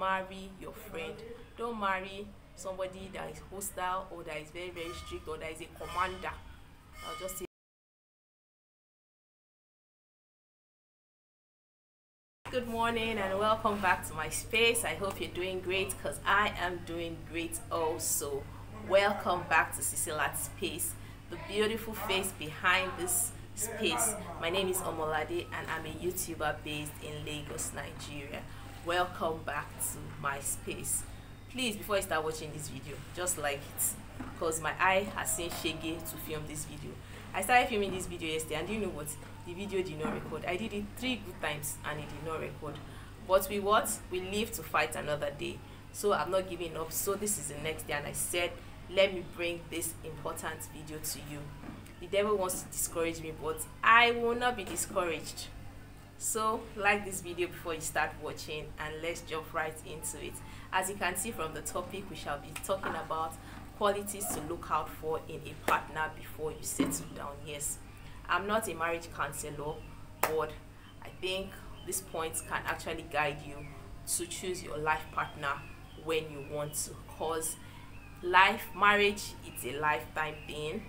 marry your friend. Don't marry somebody that is hostile or that is very, very strict or that is a commander. I'll just say. Good morning and welcome back to my space. I hope you're doing great because I am doing great also. Welcome back to Sisiladspace, the beautiful face behind this space. My name is Omolade and I'm a YouTuber based in Lagos, Nigeria. Welcome back to my space. Please, before you start watching this video, just like it, because my eye has seen shege to film this video. I started filming this video yesterday and you know what? The video did not record. I did it 3 good times and it did not record. But we live to fight another day. So I'm not giving up. So this is the next day and I said, let me bring this important video to you. The devil wants to discourage me, but I will not be discouraged. So like this video before you start watching and let's jump right into it. As you can see from the topic, we shall be talking about qualities to look out for in a partner before you settle down. Yes, I'm not a marriage counselor, but I think these points can actually guide you to choose your life partner when you want to, because marriage is a lifetime thing.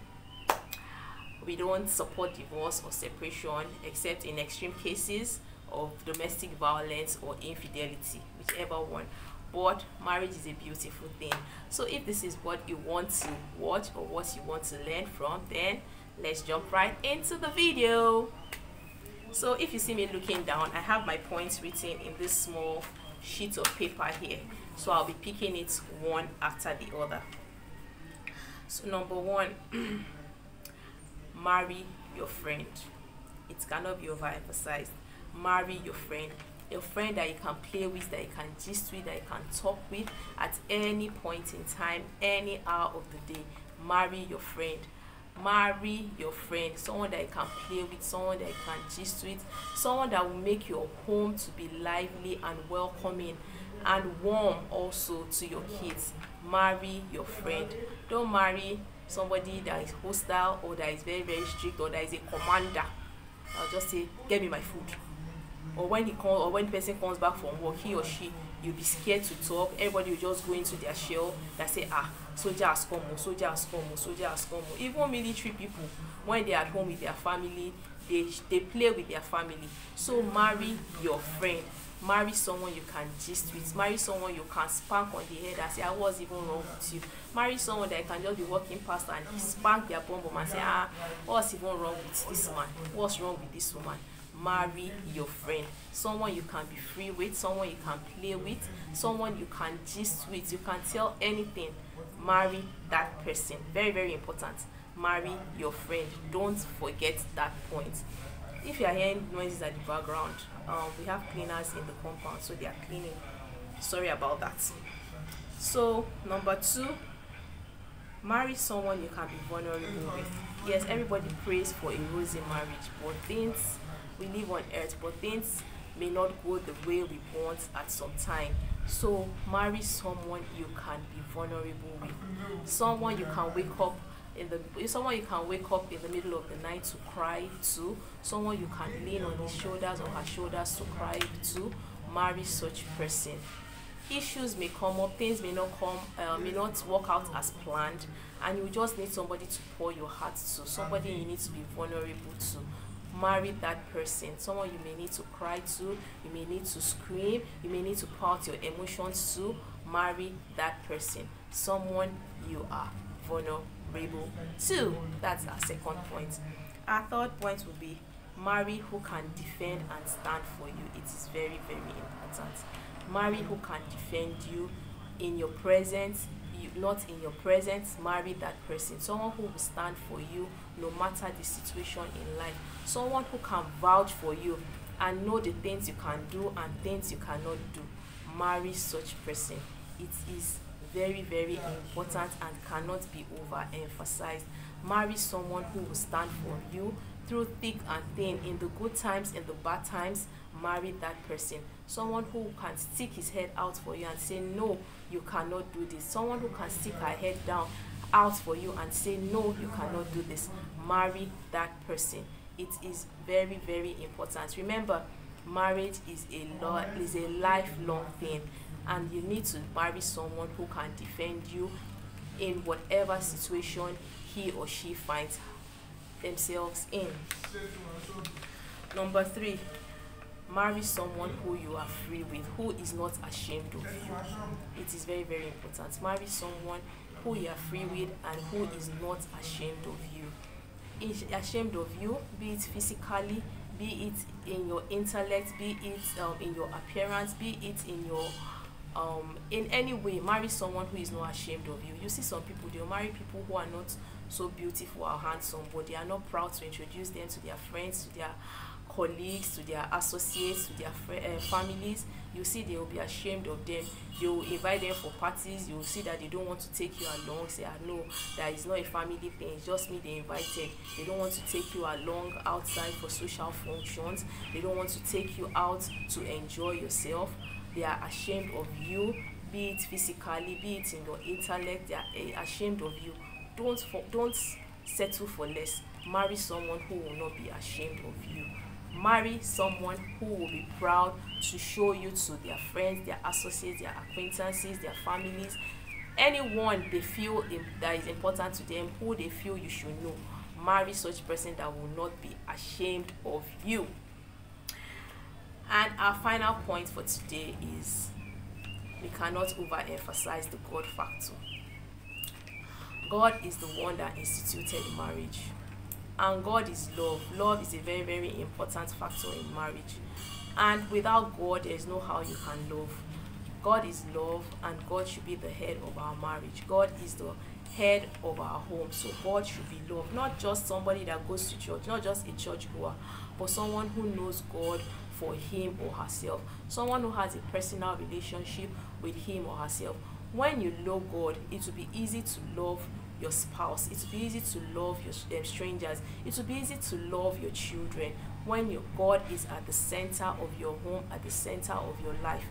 We don't support divorce or separation except in extreme cases of domestic violence or infidelity, whichever one. But marriage is a beautiful thing. So if this is what you want to watch or what you want to learn from, then let's jump right into the video. So if you see me looking down, I have my points written in this small sheet of paper here. So I'll be picking it one after the other. So number 1, marry your friend. It cannot be overemphasized. Marry your friend. A friend that you can play with, that you can gist with, that you can talk with at any point in time, any hour of the day. Marry your friend. Marry your friend. Someone that you can play with, someone that you can gist with, someone that will make your home to be lively and welcoming and warm also to your kids. Marry your friend. Don't marry somebody that is hostile or that is very, very strict or that is a commander. I'll just say, get me my food. Or when the person comes back from work, he or she, you'll be scared to talk. Everybody will just go into their shell that say, soldier has come, soldier has come, soldier has come. Even military people, when they're at home with their family, they play with their family. So marry your friend. Marry someone you can gist with. Marry someone you can spank on the head and say, what's even wrong with you? Marry someone that can just be walking past and spank their bum and say, what's even wrong with this man? What's wrong with this woman? Marry your friend. Someone you can be free with, someone you can play with, someone you can gist with, you can tell anything. Marry that person. Very, very important. Marry your friend. Don't forget that point. If you are hearing noises at the background, we have cleaners in the compound, so they are cleaning. Sorry about that. So number 2, marry someone you can be vulnerable with. Yes, everybody prays for a rosy marriage, but we live on earth, but things may not go the way we want at some time. So marry someone you can be vulnerable with. Someone you can wake up in the middle of the night to cry to. Someone you can lean on his shoulders or her shoulders to cry to. Marry such person. Issues may come up, things may not work out as planned, and you just need somebody to pour your heart to, somebody you need to be vulnerable to. Marry that person. Someone you may need to cry to, you may need to scream, you may need to pour out your emotions to. Marry that person. Someone you are vulnerable to. That's our second point. Our third point will be marry who can defend and stand for you. It is very, very important. Marry who can defend you in your presence, not in your presence. Marry that person. Someone who will stand for you no matter the situation in life. Someone who can vouch for you and know the things you can do and things you cannot do. Marry such person. It is very, very important and cannot be overemphasized. Marry someone who will stand for you through thick and thin, in the good times, in the bad times. Marry that person. Someone who can stick his head out for you and say, no, you cannot do this. Someone who can stick her head down out for you and say, no, you cannot do this. Marry that person. It is very, very important. Remember, marriage is a lifelong thing. and you need to marry someone who can defend you in whatever situation he or she finds themselves in. Number 3, marry someone who you are free with, who is not ashamed of you. It is very, very important. Marry someone who you are free with and who is not ashamed of you. Is ashamed of you, be it physically, be it in your intellect, be it in your appearance, be it in your in any way. Marry someone who is not ashamed of you. You see some people, they'll marry people who are not so beautiful or handsome, but they are not proud to introduce them to their friends, to their colleagues, to their associates, to their families. You see they will be ashamed of them. They will invite them for parties. You will see that they don't want to take you along. Say, no, that is not a family thing, it's just me they invited. They don't want to take you along outside for social functions. They don't want to take you out to enjoy yourself. They are ashamed of you, be it physically, be it in your intellect. They are ashamed of you. Don't settle for less. Marry someone who will not be ashamed of you. Marry someone who will be proud to show you to their friends, their associates, their acquaintances, their families, anyone they feel that is important to them, who they feel you should know. Marry such person that will not be ashamed of you. And our final point for today is we cannot overemphasize the God factor. God is the one that instituted marriage. And God is love. Love is a very, very important factor in marriage. And without God, there is no how you can love. God is love, and God should be the head of our marriage. God is the head of our home. So God should be love. Not just somebody that goes to church, not just a church goer, but someone who knows God for him or herself. Someone who has a personal relationship with him or herself. When you love God, it will be easy to love your spouse. It will be easy to love your strangers. It will be easy to love your children. When your God is at the center of your home, at the center of your life,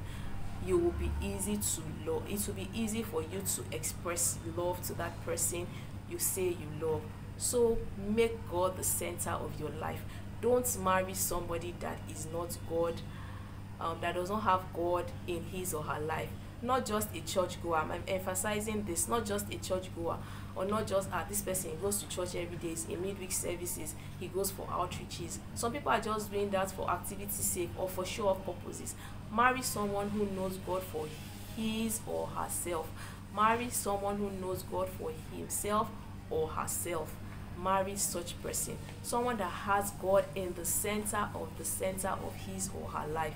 you will be easy to love. It will be easy for you to express love to that person you say you love. So make God the center of your life. Don't marry somebody that is not God, that does not have God in his or her life. Not just a church goer. I'm emphasizing this. Not just a church goer, or not just this person goes to church every day, in midweek services, he goes for outreaches. Some people are just doing that for activity's sake or for show off purposes. Marry someone who knows God for his or herself. Marry someone who knows God for himself or herself. Marry such person. Someone that has God in the center of his or her life.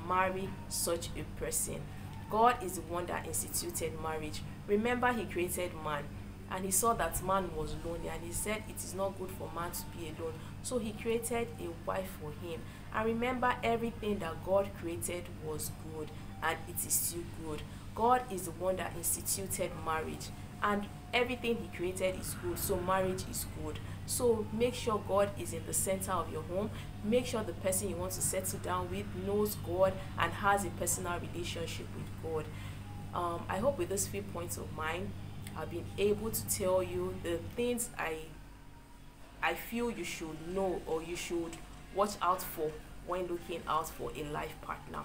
Marry such a person. God is the one that instituted marriage. Remember, he created man, and he saw that man was lonely, and he said it is not good for man to be alone. So he created a wife for him. And remember, everything that God created was good, and it is still good. God is the one that instituted marriage, and everything he created is good, so marriage is good. So make sure God is in the center of your home. Make sure the person you want to settle down with knows God and has a personal relationship with God. I hope with these 3 points of mine, I've been able to tell you the things I feel you should know, or you should watch out for when looking out for a life partner.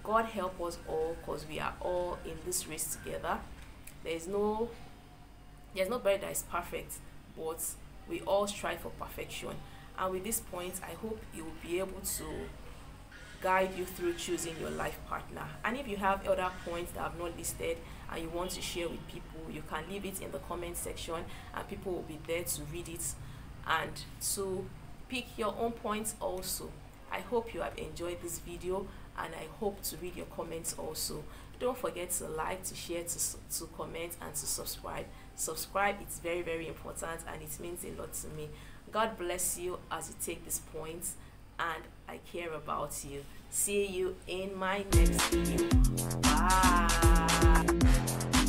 God help us all, because we are all in this race together. There's nobody that is perfect, but we all strive for perfection. And with this point, I hope you will be able to guide you through choosing your life partner. And if you have other points that I've not listed and you want to share with people, you can leave it in the comment section, and people will be there to read it and to pick your own points also. I hope you have enjoyed this video, and I hope to read your comments also. Don't forget to like, to share, to comment, and to subscribe. Subscribe, it's very, very important, and it means a lot to me. God bless you as you take these points, and I care about you. See you in my next video. Bye.